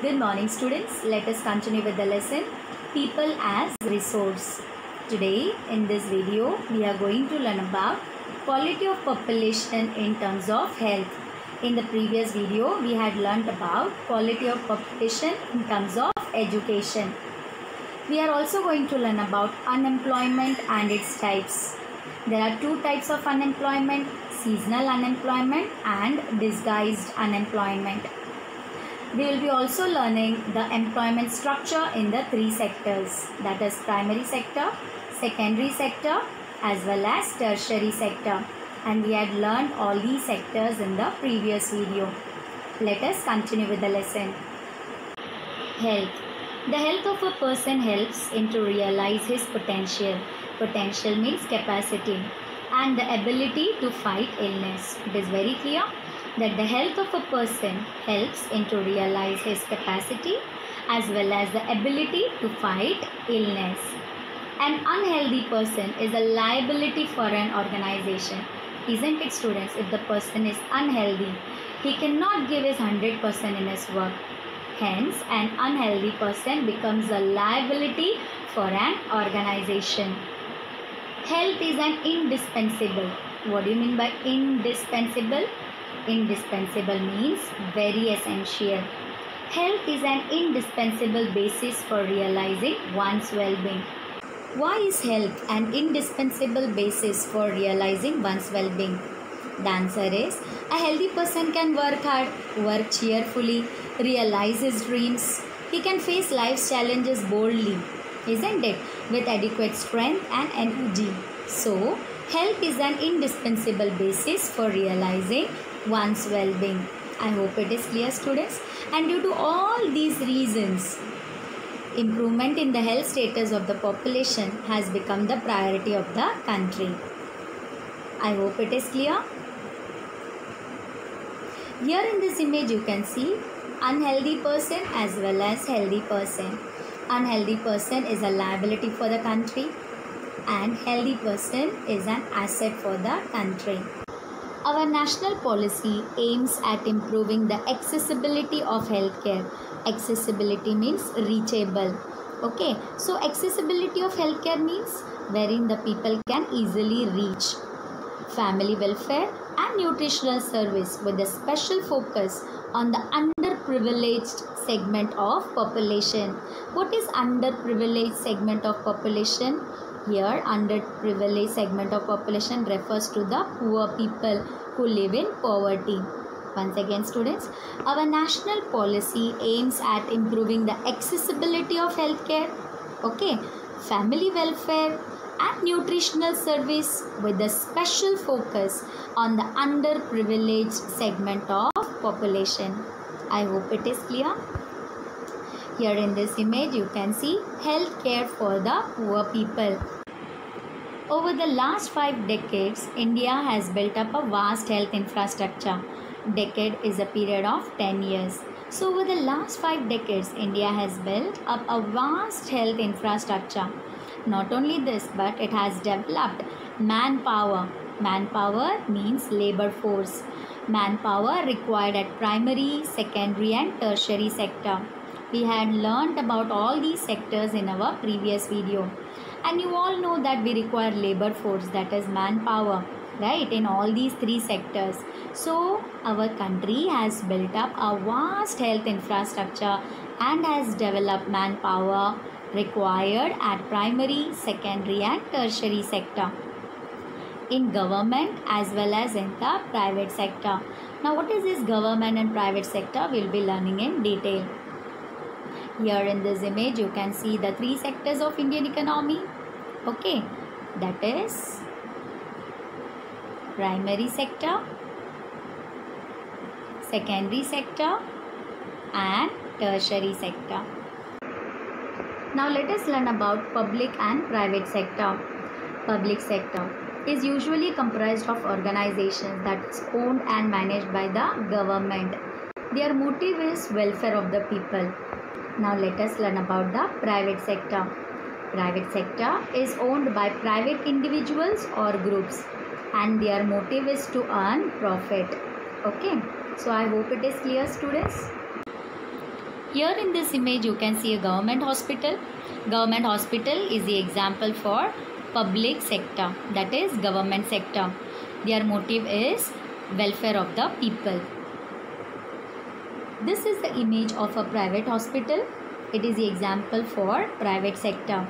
Good morning students. Let us continue with the lesson People as Resource. Today in this video we are going to learn about quality of population in terms of health. In the previous video we had learnt about quality of population in terms of education. We are also going to learn about unemployment and its types. There are two types of unemployment: seasonal unemployment and disguised unemployment. We will be also learning the employment structure in the three sectors, that is primary sector, secondary sector as well as tertiary sector, and we had learned all these sectors in the previous video. Let us continue with the lesson. Health. The health of a person helps him to realize his potential. Potential means capacity and the ability to fight illness. It is very clear that the health of a person helps him to realize his capacity as well as the ability to fight illness. An unhealthy person is a liability for an organization. Isn't it, students? If the person is unhealthy, he cannot give his 100% in his work. Hence, an unhealthy person becomes a liability for an organization. Health is an indispensable. What do you mean by indispensable? Indispensable means very essential. Health is an indispensable basis for realizing one's well-being. Why is health an indispensable basis for realizing one's well-being? The answer is, a healthy person can work hard, work cheerfully, realize his dreams. He can face life's challenges boldly, isn't it? With adequate strength and energy. So, health is an indispensable basis for realizing one's well-being. I hope it is clear, students. And due to all these reasons, improvement in the health status of the population has become the priority of the country. I hope it is clear. Here in this image you can see unhealthy person as well as healthy person. Unhealthy person is a liability for the country and healthy person is an asset for the country. Our national policy aims at improving the accessibility of healthcare. Accessibility means reachable. Okay, so accessibility of healthcare means wherein the people can easily reach. Family welfare and nutritional service with a special focus on the underprivileged segment of population. What is underprivileged segment of population? Here, underprivileged segment of population refers to the poor people who live in poverty. Once again, students, our national policy aims at improving the accessibility of healthcare, okay, family welfare and nutritional service with a special focus on the underprivileged segment of population. I hope it is clear. Here in this image you can see health care for the poor people. Over the last 5 decades, India has built up a vast health infrastructure. Decade is a period of 10 years. So over the last 5 decades, India has built up a vast health infrastructure. Not only this, but it has developed manpower. Manpower means labor force. Manpower required at primary, secondary and tertiary sector. We had learnt about all these sectors in our previous video. And you all know that we require labor force, that is manpower, right, in all these three sectors. So our country has built up a vast health infrastructure and has developed manpower required at primary, secondary and tertiary sector, in government as well as in the private sector. Now what is this government and private sector? We will be learning in detail. Here in this image you can see the three sectors of Indian economy. Okay, that is primary sector, secondary sector and tertiary sector. Now let us learn about public and private sector. Public sector is usually comprised of organizations that is owned and managed by the government. Their motive is welfare of the people. Now let us learn about the private sector. Private sector is owned by private individuals or groups and their motive is to earn profit. Okay, so I hope it is clear, students. Here in this image you can see a government hospital. Government hospital is the example for public sector, that is government sector. Their motive is welfare of the people. This is the image of a private hospital. It is the example for private sector,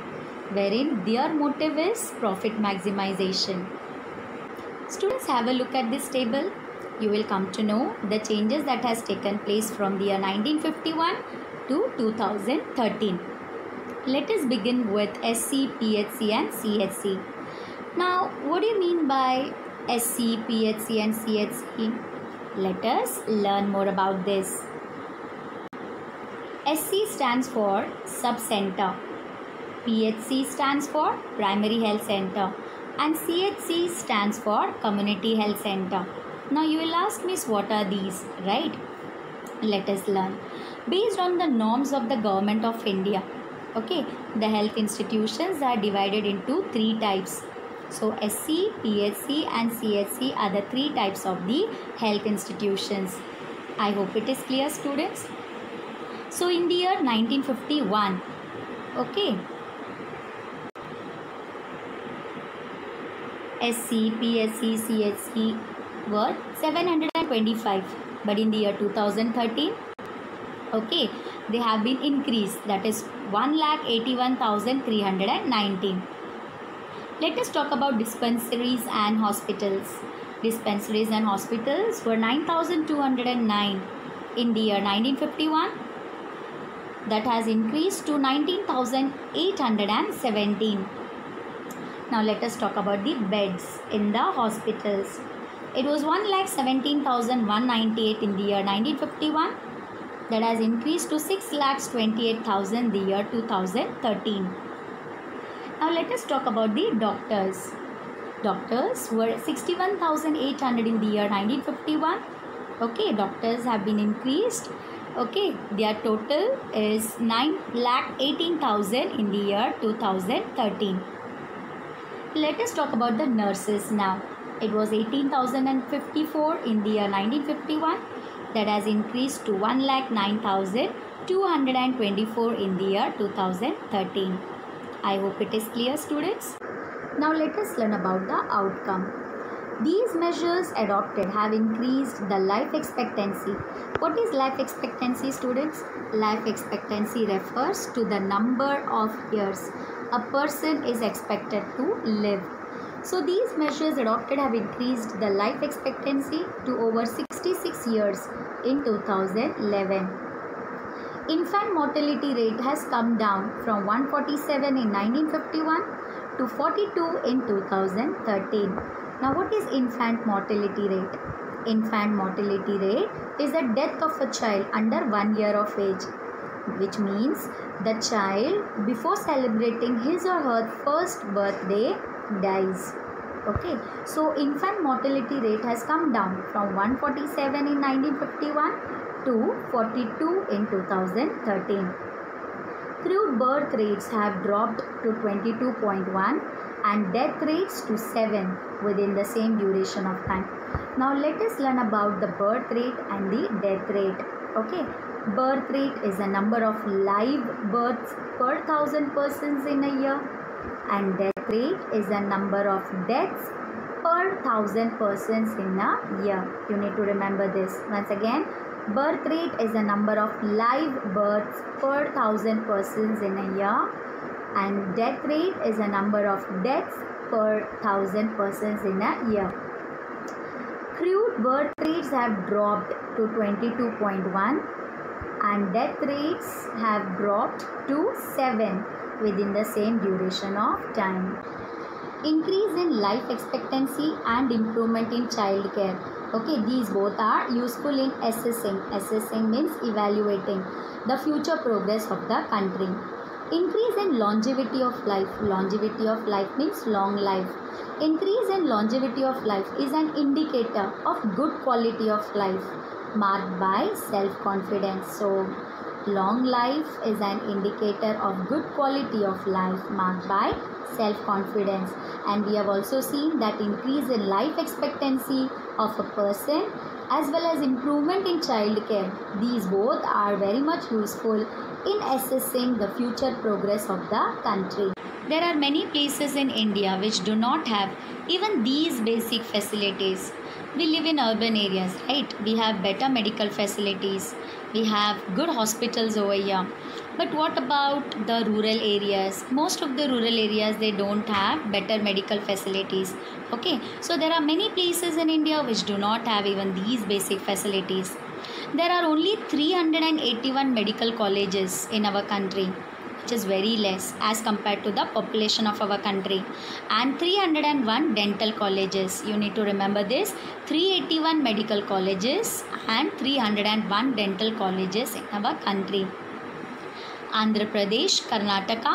wherein their motive is profit maximization. Students, have a look at this table. You will come to know the changes that has taken place from the year 1951 to 2013. Let us begin with SC, PHC and CHC. Now, what do you mean by SC, PHC and CHC? Let us learn more about this. SC stands for sub-center, PHC stands for primary health center and CHC stands for community health center. Now you will ask, Miss, what are these, right? Let us learn. Based on the norms of the Government of India, okay, the health institutions are divided into three types. So SC, PHC and CHC are the three types of the health institutions. I hope it is clear, students. So in the year 1951, okay, SC, PHC, CHC were 725, but in the year 2013, okay, they have been increased, that is 1,81,319. Let us talk about dispensaries and hospitals. Dispensaries and hospitals were 9,209 in the year 1951. That has increased to 19,817. Now let us talk about the beds in the hospitals. It was 1,17,198 in the year 1951. That has increased to 6,28,000 the year 2013. Now let us talk about the doctors. Doctors were 61,800 in the year 1951. Okay, doctors have been increased. Okay, their total is 9,18,000 in the year 2013. Let us talk about the nurses now. It was 18,054 in the year 1951. That has increased to 1,09,224 in the year 2013. I hope it is clear, students. Now let us learn about the outcome. These measures adopted have increased the life expectancy. What is life expectancy, students? Life expectancy refers to the number of years a person is expected to live. So these measures adopted have increased the life expectancy to over 66 years in 2011. Infant mortality rate has come down from 147 in 1951 to 42 in 2013. Now what is infant mortality rate? Infant mortality rate is the death of a child under 1 year of age, which means the child before celebrating his or her first birthday dies. Okay, so infant mortality rate has come down from 147 in 1951 to 42 in 2013. Crude birth rates have dropped to 22.1 and death rates to 7 within the same duration of time. Now let us learn about the birth rate and the death rate. Okay, birth rate is the number of live births per 1,000 persons in a year, and death rate is the number of deaths per 1,000 persons in a year. You need to remember this. Once again, birth rate is the number of live births per 1,000 persons in a year, and death rate is the number of deaths per 1,000 persons in a year. Crude birth rates have dropped to 22.1 and death rates have dropped to 7 within the same duration of time. Increase in life expectancy and improvement in child care. Okay, these both are useful in assessing. Assessing means evaluating the future progress of the country. Increase in longevity of life. Longevity of life means long life. Increase in longevity of life is an indicator of good quality of life marked by self-confidence. So, long life is an indicator of good quality of life marked by self-confidence. And we have also seen that increase in life expectancy of a person as well as improvement in child care. These both are very much useful in assessing the future progress of the country. There are many places in India which do not have even these basic facilities. We live in urban areas, right? We have better medical facilities. We have good hospitals over here. But what about the rural areas? Most of the rural areas, they don't have better medical facilities. Okay, so there are many places in India which do not have even these basic facilities. There are only 381 medical colleges in our country, which is very less as compared to the population of our country, and 301 dental colleges. You need to remember this: 381 medical colleges and 301 dental colleges in our country. Andhra Pradesh, Karnataka,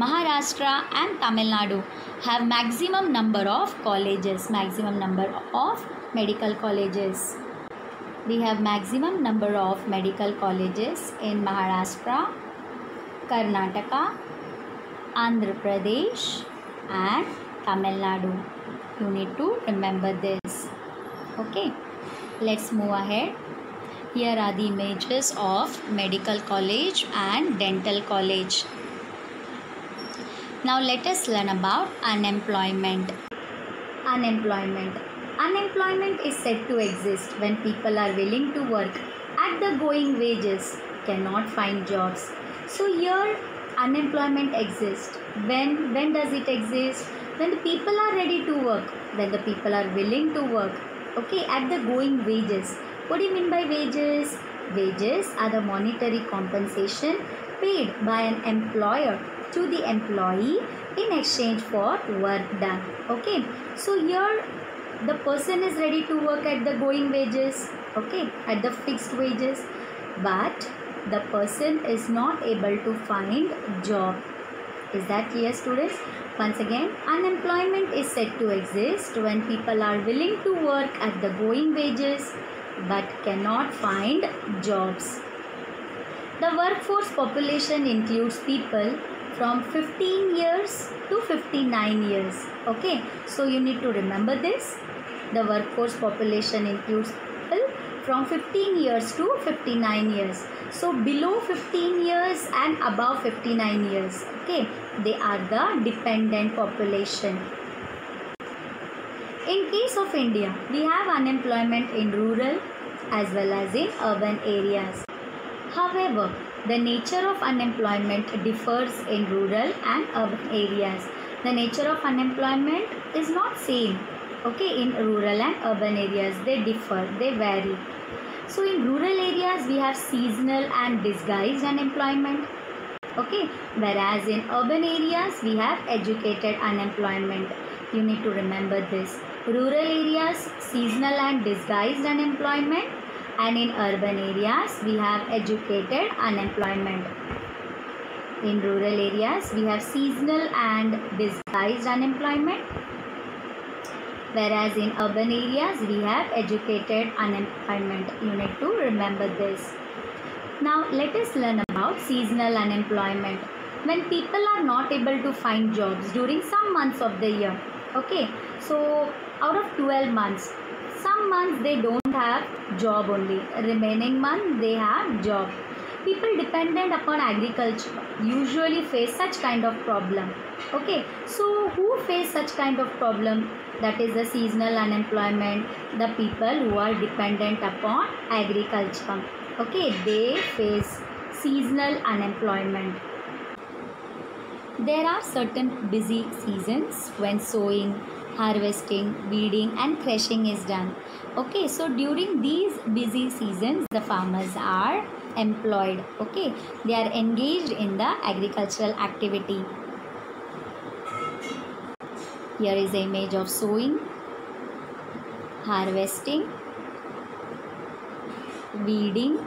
Maharashtra and Tamil Nadu have maximum number of colleges, maximum number of medical colleges. We have maximum number of medical colleges in Maharashtra, Karnataka, Andhra Pradesh and Tamil Nadu. You need to remember this. Okay, let's move ahead. Here are the images of medical college and dental college. Now let us learn about unemployment. Unemployment is said to exist when people are willing to work at the going wages, cannot find jobs. So here unemployment exists. When does it exist? When the people are ready to work, when the people are willing to work. Okay, at the going wages. What do you mean by wages? Wages are the monetary compensation paid by an employer to the employee in exchange for work done. Okay, so here the person is ready to work at the going wages, okay, at the fixed wages, but the person is not able to find job. Is that clear, students? Once again, unemployment is said to exist when people are willing to work at the going wages but cannot find jobs. The workforce population includes people from 15 years to 59 years. Okay, so you need to remember this. The workforce population includes people from 15 years to 59 years. So below 15 years and above 59 years. Okay, they are the dependent population. In case of India, we have unemployment in rural as well as in urban areas. However, the nature of unemployment differs in rural and urban areas. The nature of unemployment is not same. Okay, in rural and urban areas, they differ, they vary. So in rural areas, we have seasonal and disguised unemployment. Okay, whereas in urban areas, we have educated unemployment. You need to remember this. Rural areas, seasonal and disguised unemployment, and in urban areas, we have educated unemployment. In rural areas, we have seasonal and disguised unemployment, whereas in urban areas, we have educated unemployment. You need to remember this. Now, let us learn about seasonal unemployment. When people are not able to find jobs during some months of the year. Okay, so out of 12 months, some months they don't have job only. Remaining month they have job. People dependent upon agriculture usually face such kind of problem. Okay, so who face such kind of problem? That is the seasonal unemployment. The people who are dependent upon agriculture. Okay, they face seasonal unemployment. There are certain busy seasons when sowing, harvesting, weeding and threshing is done. Okay, so during these busy seasons, the farmers are employed. Okay, they are engaged in the agricultural activity. Here is the image of sowing, harvesting, weeding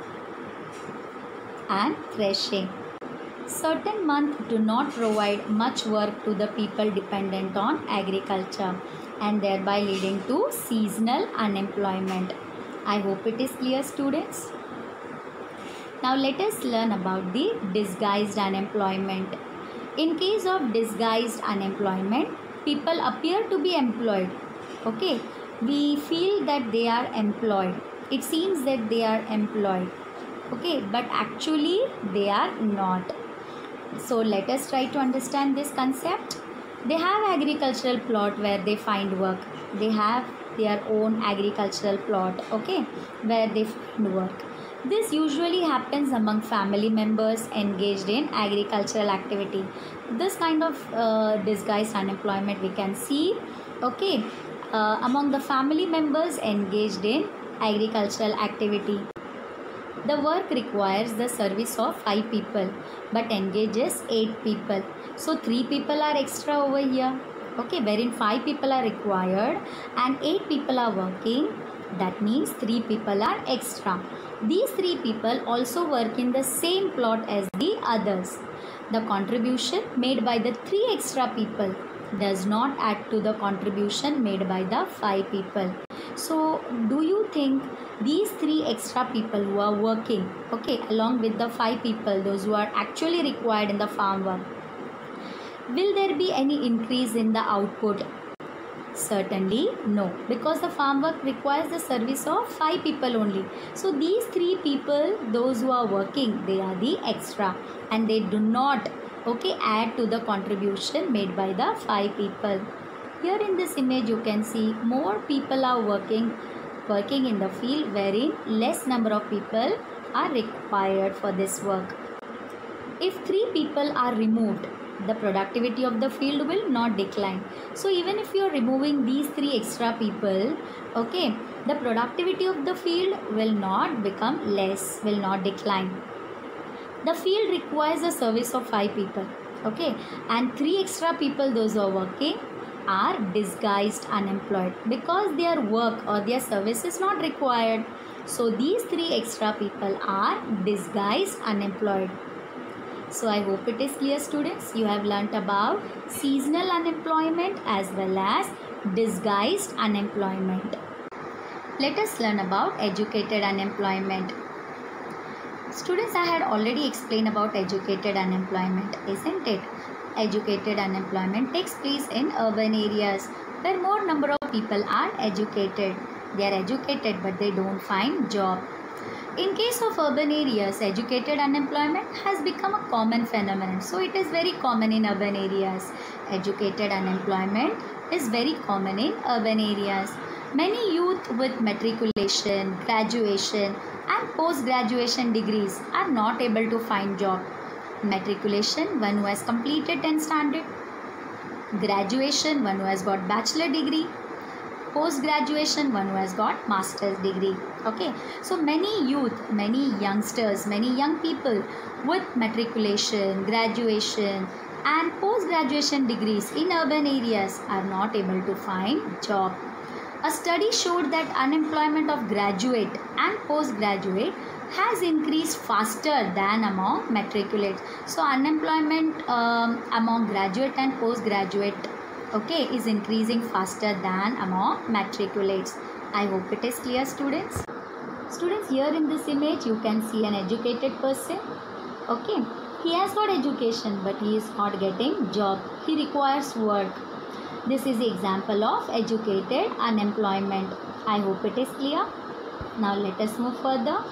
and threshing. Certain months do not provide much work to the people dependent on agriculture and thereby leading to seasonal unemployment. I hope it is clear, students. Now let us learn about the disguised unemployment. In case of disguised unemployment, people appear to be employed. Okay, we feel that they are employed, it seems that they are employed, okay, but actually they are not. So let us try to understand this concept. They have agricultural plot where they find work. They have their own agricultural plot, okay, where they find work. This usually happens among family members engaged in agricultural activity. This kind of disguised unemployment we can see, okay, among the family members engaged in agricultural activity. The work requires the service of 5 people but engages 8 people. So 3 people are extra over here, okay, wherein 5 people are required and 8 people are working. That means 3 people are extra. These 3 people also work in the same plot as the others. The contribution made by the 3 extra people does not add to the contribution made by the 5 people. So do you think these 3 extra people who are working, okay, along with the 5 people, those who are actually required in the farm work, will there be any increase in the output? Certainly no, because the farm work requires the service of 5 people only. So these 3 people, those who are working, they are the extra and they do not, okay, add to the contribution made by the 5 people. Here in this image you can see more people are working in the field, wherein less number of people are required for this work. If 3 people are removed, the productivity of the field will not decline. So even if you are removing these 3 extra people, okay, the productivity of the field will not become less, will not decline. The field requires the service of 5 people, okay, and 3 extra people, those who are working, are disguised unemployed because their work or their service is not required. So these 3 extra people are disguised unemployed. So I hope it is clear, students. You have learnt about seasonal unemployment as well as disguised unemployment. Let us learn about educated unemployment. Students, I had already explained about educated unemployment, isn't it? Educated unemployment takes place in urban areas where more number of people are educated. They are educated but they don't find job. In case of urban areas, educated unemployment has become a common phenomenon. So it is very common in urban areas. Educated unemployment is very common in urban areas. Many youth with matriculation, graduation and post-graduation degrees are not able to find job. Matriculation, one who has completed 10th standard. Graduation, one who has got bachelor degree. Post-graduation, one who has got master's degree. Okay, so many youth, many youngsters, many young people with matriculation, graduation and post-graduation degrees in urban areas are not able to find job. A study showed that unemployment of graduate and postgraduate has increased faster than among matriculates. So unemployment among graduate and postgraduate, okay, is increasing faster than among matriculates. I hope it is clear, students. Students, here in this image you can see an educated person. Okay, he has got education but he is not getting job. He requires work. This is the example of educated unemployment. I hope it is clear. Now let us move further.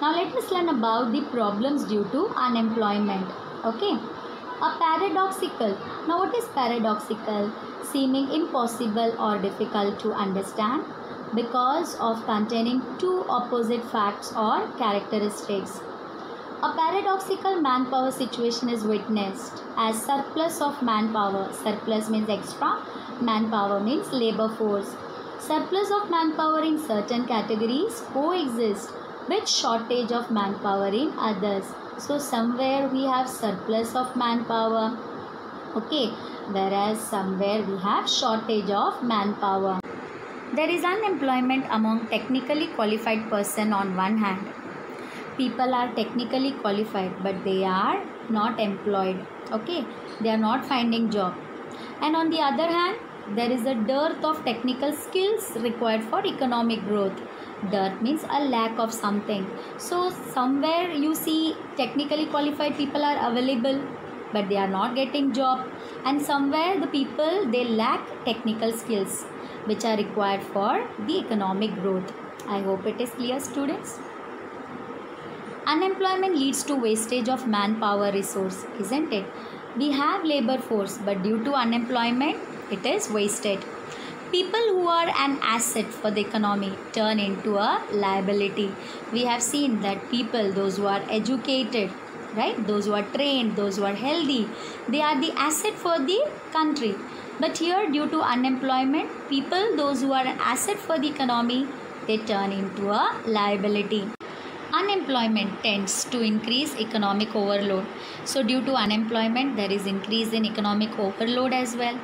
Now let us learn about the problems due to unemployment. Okay. A paradoxical. Now what is paradoxical? Seeming impossible or difficult to understand because of containing two opposite facts or characteristics. A paradoxical manpower situation is witnessed as surplus of manpower. Surplus means extra, manpower means labor force. Surplus of manpower in certain categories coexist with shortage of manpower in others. So somewhere we have surplus of manpower, okay, whereas somewhere we have shortage of manpower. There is unemployment among technically qualified person on one hand. People are technically qualified but they are not employed, okay, they are not finding job. And on the other hand, there is a dearth of technical skills required for economic growth. Dearth means a lack of something. So somewhere you see technically qualified people are available but they are not getting job, and somewhere the people, they lack technical skills which are required for the economic growth. I hope it is clear, students. Unemployment leads to wastage of manpower resource, isn't it? We have labor force, but due to unemployment, it is wasted. People who are an asset for the economy turn into a liability. We have seen that people, those who are educated, right, those who are trained, those who are healthy, they are the asset for the country. But here, due to unemployment, people, those who are an asset for the economy, they turn into a liability. Unemployment tends to increase economic overload. So due to unemployment, there is increase in economic overload as well.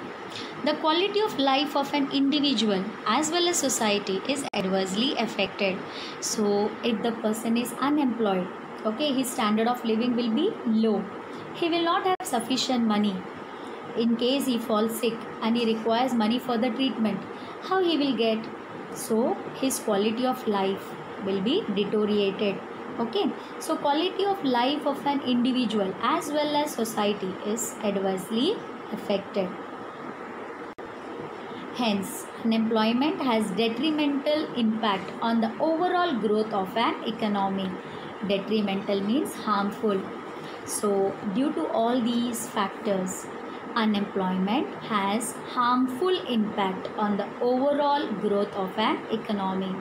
The quality of life of an individual as well as society is adversely affected. So if the person is unemployed, okay, his standard of living will be low. He will not have sufficient money. In case he falls sick and he requires money for the treatment, how he will get? So his quality of life will be deteriorated. Okay, so quality of life of an individual as well as society is adversely affected. Hence, unemployment has detrimental impact on the overall growth of an economy. Detrimental means harmful. So due to all these factors, unemployment has harmful impact on the overall growth of an economy.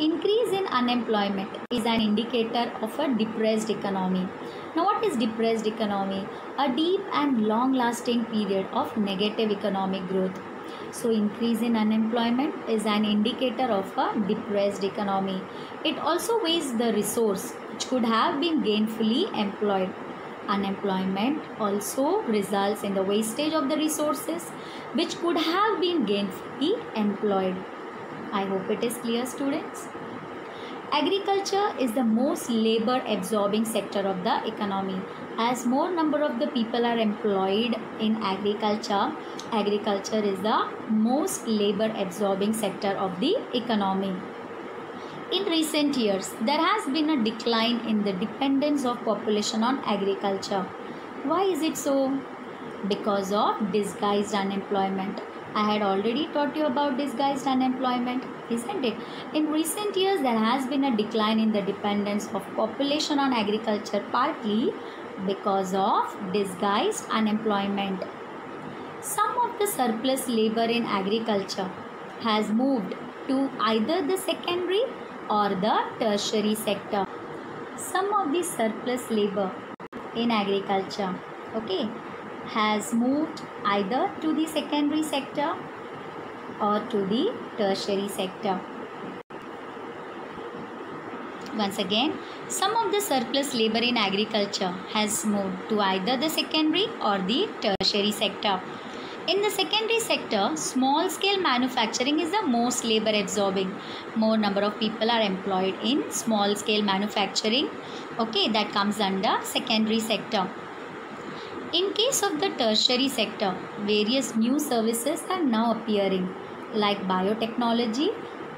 Increase in unemployment is an indicator of a depressed economy. Now, what is depressed economy? A deep and long-lasting period of negative economic growth. So, increase in unemployment is an indicator of a depressed economy. It also wastes the resource which could have been gainfully employed. Unemployment also results in the wastage of the resources which could have been gainfully employed. I hope it is clear, students. Agriculture is the most labor absorbing sector of the economy. As more number of the people are employed in agriculture, agriculture is the most labor absorbing sector of the economy. In recent years, there has been a decline in the dependence of population on agriculture. Why is it so? Because of disguised unemployment. I had already taught you about disguised unemployment, isn't it? In recent years, there has been a decline in the dependence of population on agriculture, partly because of disguised unemployment. Some of the surplus labor in agriculture has moved to either the secondary or the tertiary sector. Some of the surplus labor in agriculture, okay, has moved either to the secondary sector or to the tertiary sector. Once again, some of the surplus labor in agriculture has moved to either the secondary or the tertiary sector. In the secondary sector, small scale manufacturing is the most labor absorbing. More number of people are employed in small scale manufacturing. Okay, that comes under secondary sector. In case of the tertiary sector, various new services are now appearing like biotechnology,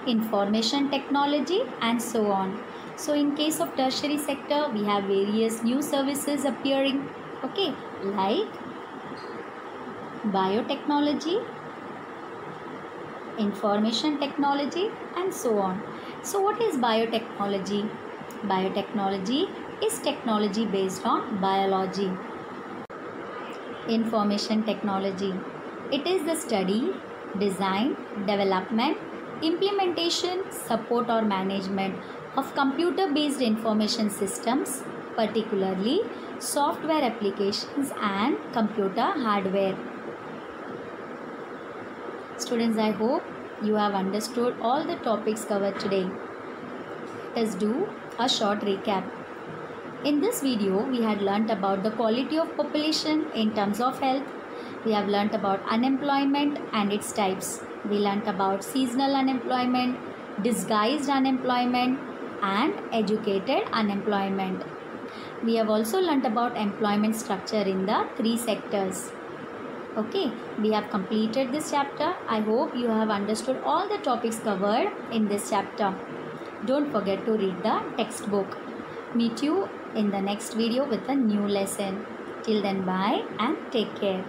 information technology and so on. So in case of tertiary sector, we have various new services appearing, okay, like biotechnology, information technology and so on. So what is biotechnology? Biotechnology is technology based on biology. Information technology, it is the study, design, development, implementation, support or management of computer based information systems, particularly software applications and computer hardware. Students, I hope you have understood all the topics covered today. Let's do a short recap. In this video, we had learnt about the quality of population in terms of health. We have learnt about unemployment and its types. We learnt about seasonal unemployment, disguised unemployment and educated unemployment. We have also learnt about employment structure in the three sectors. Okay, we have completed this chapter. I hope you have understood all the topics covered in this chapter. Don't forget to read the textbook. Meet you in the next video with a new lesson. Till then, bye and take care.